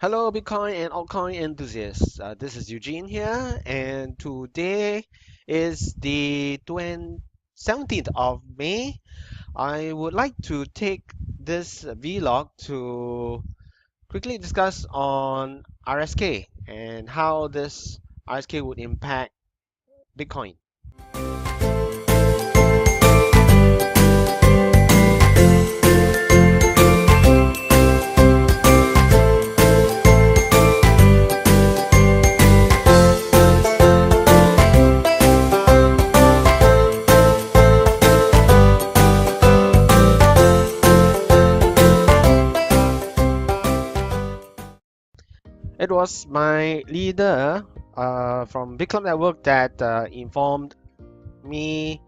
Hello, Bitcoin and altcoin enthusiasts. This is Eugene here, and today is the 17th of May. I would like to take this vlog to quickly discuss on RSK and how this RSK would impact Bitcoin. It was my leader from Bitcoin Network that informed me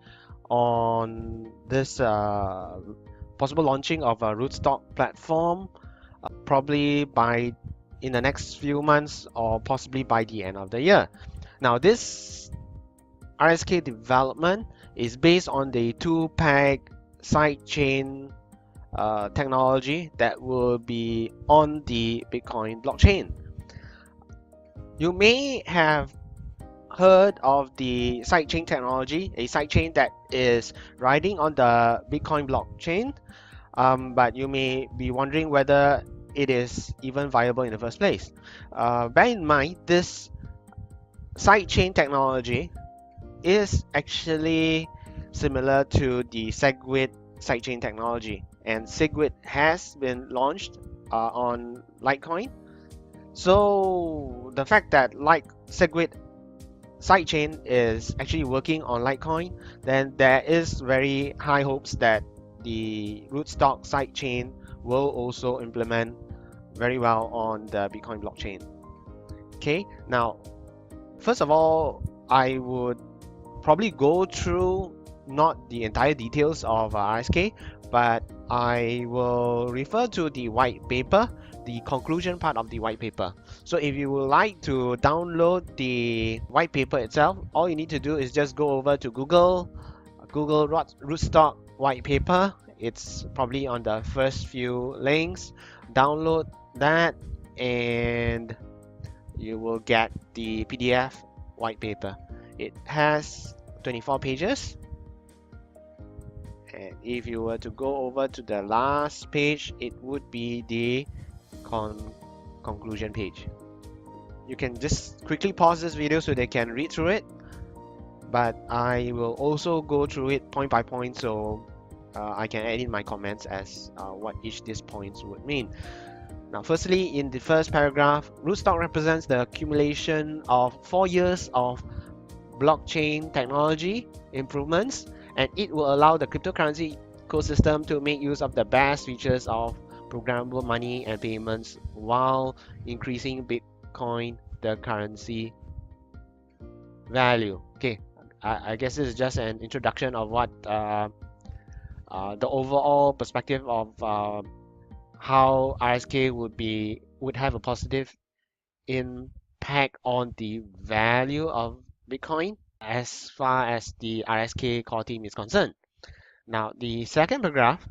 on this possible launching of a Rootstock platform, probably by in the next few months or possibly by the end of the year. Now, this RSK development is based on the two-peg sidechain technology that will be on the Bitcoin blockchain. You may have heard of the sidechain technology, a sidechain that is riding on the Bitcoin blockchain, but you may be wondering whether it is even viable in the first place. Bear in mind, this sidechain technology is actually similar to the SegWit sidechain technology, and SegWit has been launched on Litecoin. So the fact that like SegWit sidechain is actually working on Litecoin, then there is very high hopes that the Rootstock sidechain will also implement very well on the Bitcoin blockchain. Okay, now first of all, I would probably go through not the entire details of RSK, but I will refer to the white paper, the conclusion part of the white paper. So if you would like to download the white paper itself, all you need to do is just go over to Google Rootstock white paper. It's probably on the first few links. Download that and you will get the PDF white paper. It has 24 pages. And if you were to go over to the last page, it would be the conclusion page. You can just quickly pause this video so they can read through it, but I will also go through it point by point so I can add in my comments as what each of these points would mean. Now, firstly, in the first paragraph, Rootstock represents the accumulation of 4 years of blockchain technology improvements, and it will allow the cryptocurrency ecosystem to make use of the best features of programmable money and payments while increasing Bitcoin, the currency value. Okay, I guess this is just an introduction of what the overall perspective of how RSK would have a positive impact on the value of Bitcoin as far as the RSK core team is concerned. Now, the second paragraph,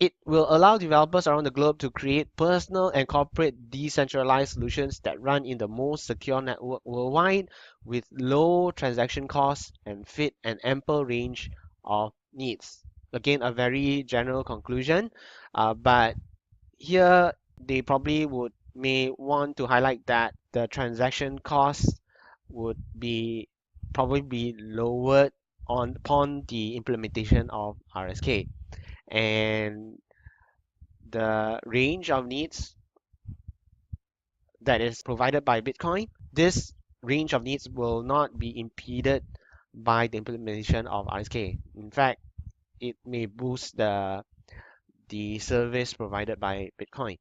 it will allow developers around the globe to create personal and corporate decentralized solutions that run in the most secure network worldwide with low transaction costs and fit an ample range of needs. Again, a very general conclusion, but here they probably may want to highlight that the transaction costs would probably be lowered upon the implementation of RSK, and the range of needs that is provided by Bitcoin, this range of needs will not be impeded by the implementation of RSK. In fact, it may boost the service provided by Bitcoin.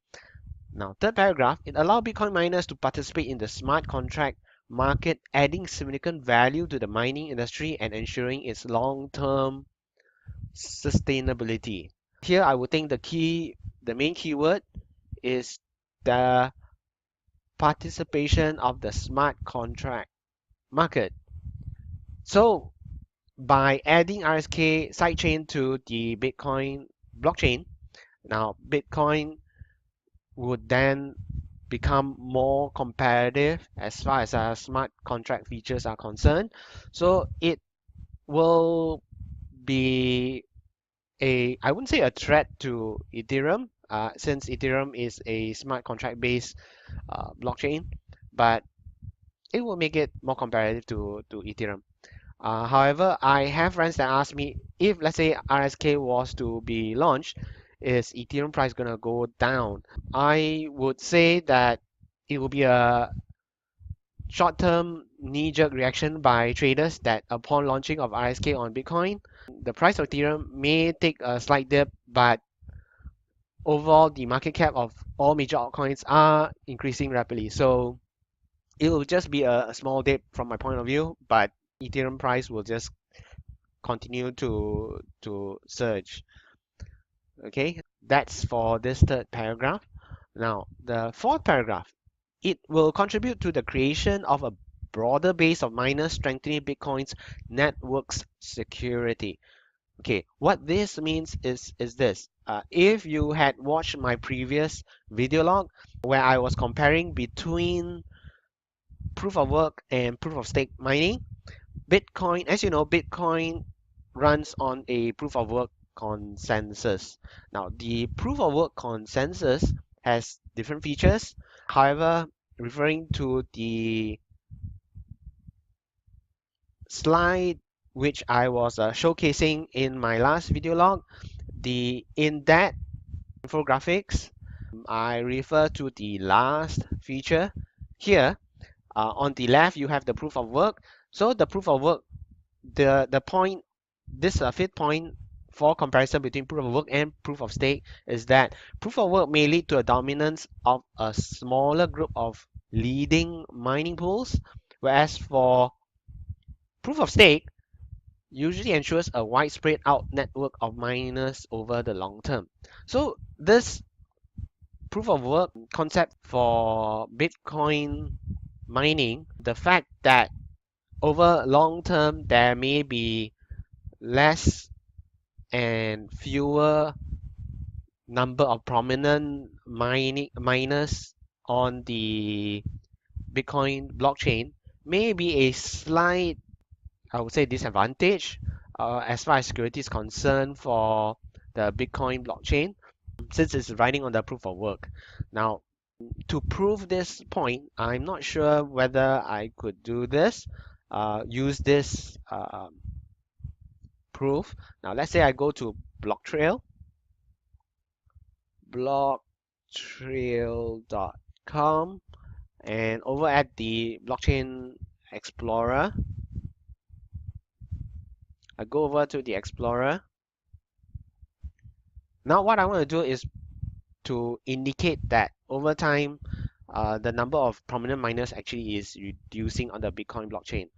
Now, third paragraph, it allows Bitcoin miners to participate in the smart contract market, adding significant value to the mining industry and ensuring its long-term sustainability. Here, I would think the main keyword is the participation of the smart contract market. So, by adding RSK sidechain to the Bitcoin blockchain, now Bitcoin would then become more competitive as far as smart contract features are concerned. So it will be I wouldn't say a threat to Ethereum, since Ethereum is a smart contract based blockchain, but it will make it more competitive to Ethereum. However, I have friends that ask me, if let's say RSK was to be launched, is Ethereum price gonna go down? I would say that it will be a short-term knee-jerk reaction by traders that upon launching of RSK on Bitcoin, the price of Ethereum may take a slight dip, but overall the market cap of all major altcoins are increasing rapidly. So it will just be a small dip from my point of view, but Ethereum price will just continue to surge. Okay, that's for this third paragraph. Now, the fourth paragraph, it will contribute to the creation of a broader base of miners, strengthening Bitcoin's network's security. Okay, what this means is this. If you had watched my previous video log where I was comparing between proof of work and proof of stake mining, Bitcoin, as you know, Bitcoin runs on a proof of work consensus. Now, the proof of work consensus has different features. However, referring to the slide which I was showcasing in my last video log, in that infographics, I refer to the last feature here. On the left, you have the proof of work. So the proof of work, the point, this fifth point for comparison between proof of work and proof of stake is that proof of work may lead to a dominance of a smaller group of leading mining pools, whereas for proof of stake usually ensures a widespread out network of miners over the long term. So this proof of work concept for Bitcoin mining, the fact that over long term there may be less and fewer number of prominent miners on the Bitcoin blockchain may be a slight, I would say, disadvantage as far as security is concerned for the Bitcoin blockchain, since it's riding on the proof of work. Now, to prove this point, I'm not sure whether I could do this, use this proof. Now, let's say I go to Blocktrail, blocktrail.com, and over at the Blockchain Explorer, I go over to the Explorer. Now, what I want to do is to indicate that over time, the number of prominent miners actually is reducing on the Bitcoin blockchain.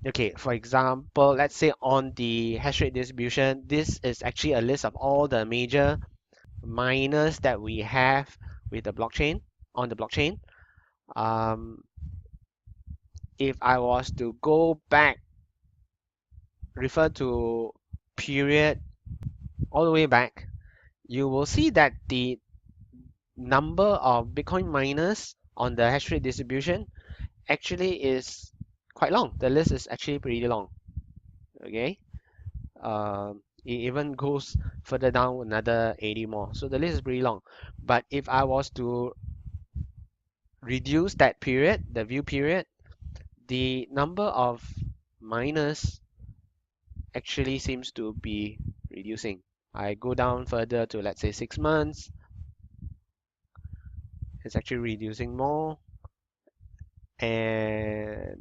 Okay, for example, let's say on the hash rate distribution, this is actually a list of all the major miners that we have with the blockchain, on the blockchain. If I was to go back, refer to period all the way back, you will see that the number of Bitcoin miners on the hash rate distribution actually is quite long. The list is actually pretty long. Okay, it even goes further down another 80 more. So the list is pretty long. But if I was to reduce that period, the view period, the number of miners actually seems to be reducing. I go down further to, let's say, 6 months. It's actually reducing more. And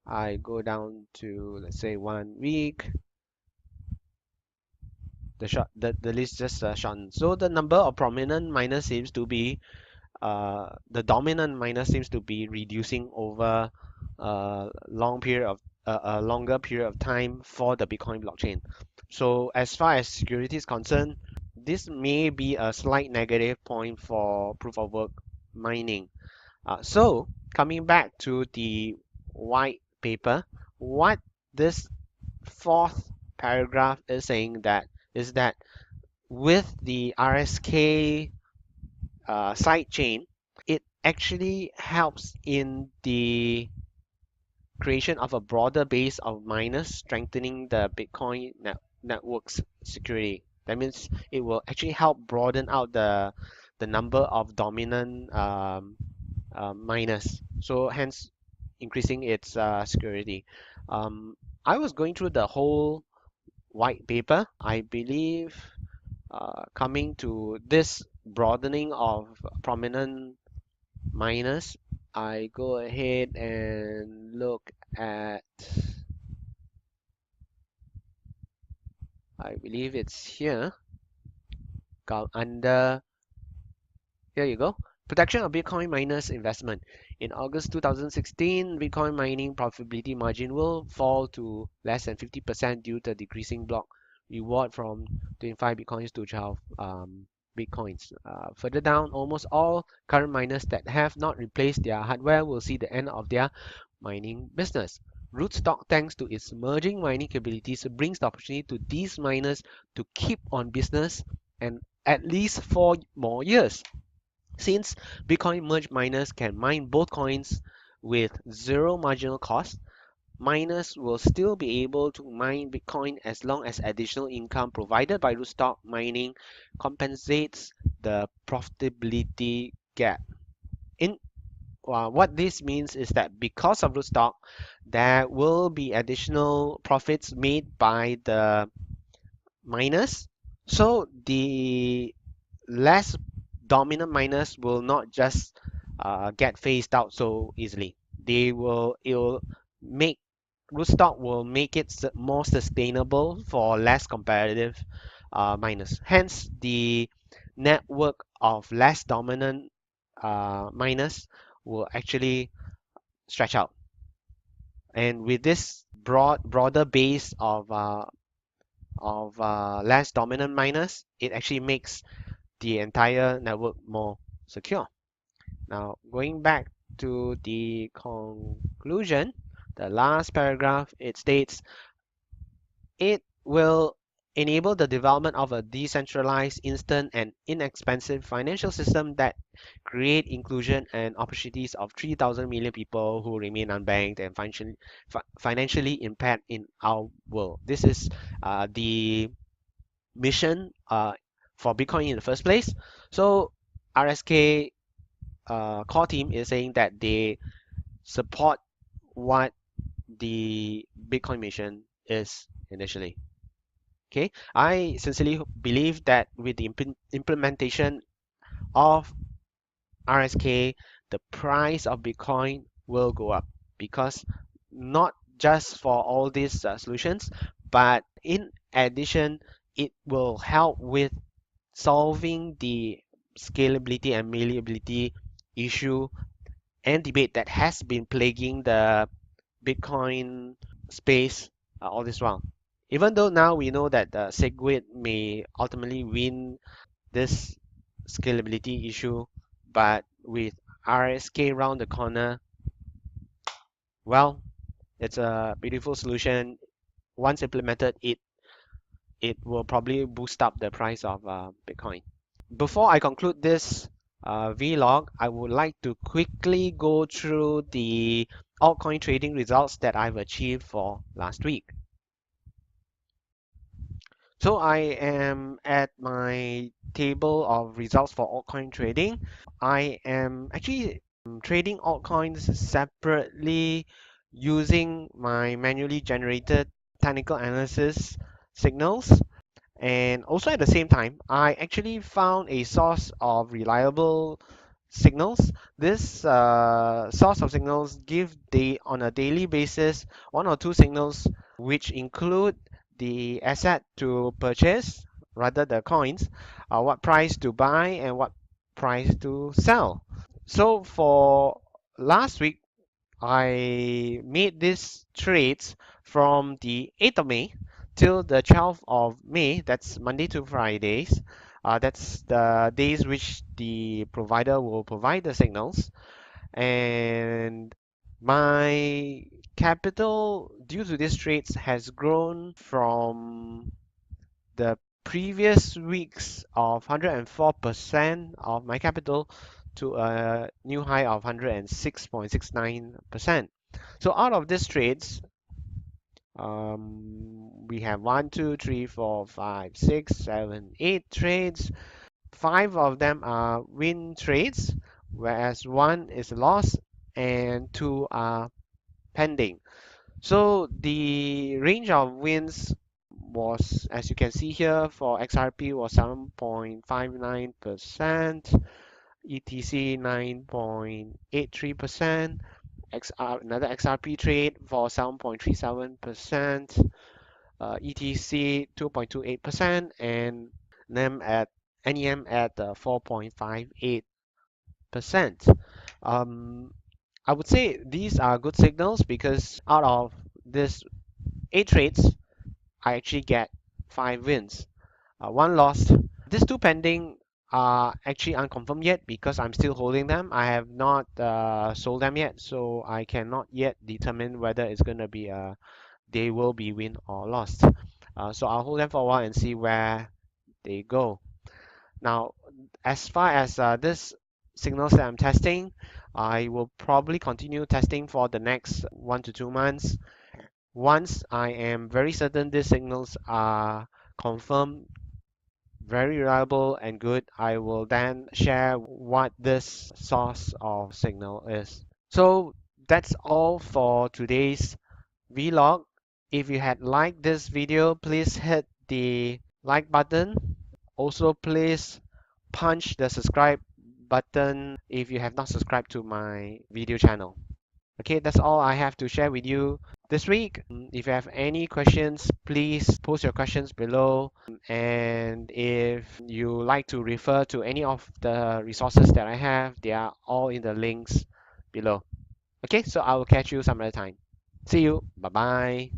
I go down to, let's say, 1 week. The list just shortens. So the number of prominent miners seems to be the dominant miner seems to be reducing over a longer period of time for the Bitcoin blockchain. So as far as security is concerned, this may be a slight negative point for proof of work mining. So coming back to the white paper, what this fourth paragraph is saying that is that with the RSK side chain, it actually helps in the creation of a broader base of miners, strengthening the Bitcoin network's security. That means it will actually help broaden out the number of dominant miners. So hence increasing its security. I was going through the whole white paper. I believe coming to this broadening of prominent miners, I go ahead and look at, I believe it's here, under, here you go. Protection of Bitcoin miners investment. In August 2016, Bitcoin mining profitability margin will fall to less than 50% due to decreasing block reward from 25 Bitcoins to 12 Bitcoins. Further down, almost all current miners that have not replaced their hardware will see the end of their mining business. Rootstock, thanks to its merging mining capabilities, brings the opportunity to these miners to keep on business and at least 4 more years. Since Bitcoin merge miners can mine both coins with zero marginal cost, miners will still be able to mine Bitcoin as long as additional income provided by Rootstock mining compensates the profitability gap. In what this means is that because of Rootstock, there will be additional profits made by the miners. So the less dominant miners will not just get phased out so easily. It will make Rootstock will make it more sustainable for less competitive miners. Hence, the network of less dominant miners will actually stretch out. And with this broader base of less dominant miners, it actually makes the entire network more secure. Now, going back to the conclusion, the last paragraph, it states it will enable the development of a decentralized, instant, and inexpensive financial system that create inclusion and opportunities of 3,000 million people who remain unbanked and financially impaired in our world. This is the mission for Bitcoin in the first place. So RSK core team is saying that they support what the Bitcoin mission is initially. Okay, I sincerely believe that with the implementation of RSK, the price of Bitcoin will go up because not just for all these solutions, but in addition, it will help with solving the scalability and malleability issue and debate that has been plaguing the Bitcoin space all this while. Even though now we know that the SegWit may ultimately win this scalability issue, but with RSK round the corner, well, it's a beautiful solution. Once implemented, it will probably boost up the price of Bitcoin. Before I conclude this vlog, I would like to quickly go through the altcoin trading results that I've achieved for last week. So I am at my table of results for altcoin trading. I am actually trading altcoins separately using my manually generated technical analysis signals. And also at the same time, I actually found a source of reliable signals. This source of signals give on a daily basis one or two signals which include the asset to purchase, rather the coins, what price to buy and what price to sell. So for last week, I made these trades from the 8th of May till the 12th of May. That's Monday to Fridays. That's the days which the provider will provide the signals. And my capital due to these trades has grown from the previous weeks of 104% of my capital to a new high of 106.69%. So out of these trades, we have 8 trades. 5 of them are win trades, whereas 1 is a loss and 2 are pending. So the range of wins was, as you can see here, for XRP was 7.59%, ETC 9.83%, another XRP trade for 7.37%, ETC 2.28%, and NEM at NEM at 4.58%. I would say these are good signals because out of this 8 trades, I actually get 5 wins, 1 loss. These 2 pending are actually unconfirmed yet because I'm still holding them. I have not sold them yet, so I cannot yet determine whether it's going to be they will be win or lost. So I'll hold them for a while and see where they go. Now, as far as this signals that I'm testing, I will probably continue testing for the next 1 to 2 months. Once I am very certain these signals are confirmed, very reliable and good, I will then share what this source of signal is. So that's all for today's vlog. If you had liked this video, please hit the like button. Also, please punch the subscribe button if you have not subscribed to my video channel. Okay, that's all I have to share with you this week. If you have any questions, please post your questions below. And if you like to refer to any of the resources that I have, they are all in the links below. Okay, so I will catch you some other time. See you. Bye bye.